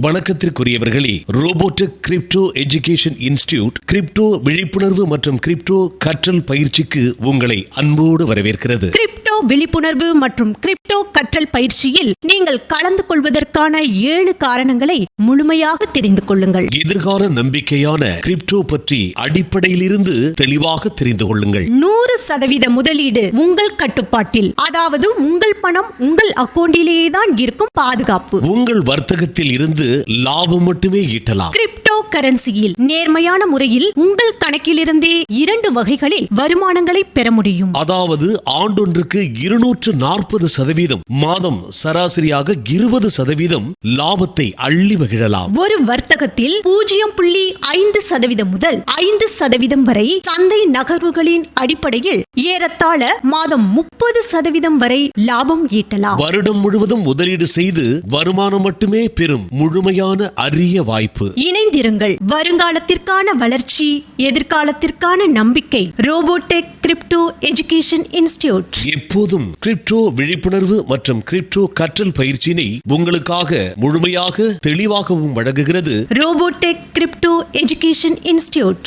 வணக்கத்திற்குரியவர்களே, ரோபோடெக் crypto education institute crypto விழிப்புணர்வு மற்றும் crypto கற்றல் பயிற்சிக்கு உங்களை அன்போடு வரவேற்கிறது. கிரிப்டோ விழிப்புணர்வு மற்றும் கிரிப்டோ கற்றல் பயிற்சியில் நீங்கள் கலந்து கொள்வதற்கான 7 காரணங்களை முழுமையாக தெரிந்து கொள்ளுங்கள். எதிர்கால நம்பிக்கையான கிரிப்டோ பற்றி அடிப்படையிலிருந்து தெளிவாக தெரிந்து கொள்ளுங்கள். 100% முதலீடு உங்கள் கட்டுப்பாட்டில், அதாவது உங்கள் பணம் உங்கள் அக்கவுண்டிலேயே தான் இருக்கும். பாதுகாப்பு. உங்கள் வர்த்தகத்தில் இருந்து லாபம் மட்டுமே ஈட்டலாம். கிரிப்டோ கரன்சியில் நேர்மையான முறையில் உங்கள் கணக்கிலிருந்தே 2 வகைகளில் வருமானங்களை பெற முடியும். அதாவது ஆண்டொன்றுக்கு 240%, மாதம் சராசரியாக 20% லாபத்தை அள்ளி மகிழலாம். ஒரு வர்த்தகத்தில் 0.5% முதல் 5% வரை சந்தை நகர்வுகளின் அடிப்படையில் ஏறத்தாழ மாதம் 30% வரை லாபம் ஈட்டலாம். வருடம் முழுவதும் முதலீடு செய்து வருமானம் மட்டுமே பெறும் முழுமையான அரிய வாய்ப்பு. இணைந்திருங்கள். வருங்காலத்திற்கான வளர்ச்சி, எதிர்காலத்திற்கான நம்பிக்கை. ரோபோடெக் கிரிப்டோ எஜுகேஷன் இன்ஸ்டிடியூட் எப்போதும் கிரிப்டோ விழிப்புணர்வு மற்றும் கிரிப்டோ கற்றல் பயிற்சியினை உங்களுக்காக முழுமையாக தெளிவாகவும் வழங்குகிறது. ரோபோடெக் கிரிப்டோ எஜுகேஷன் இன்ஸ்டிடியூட்.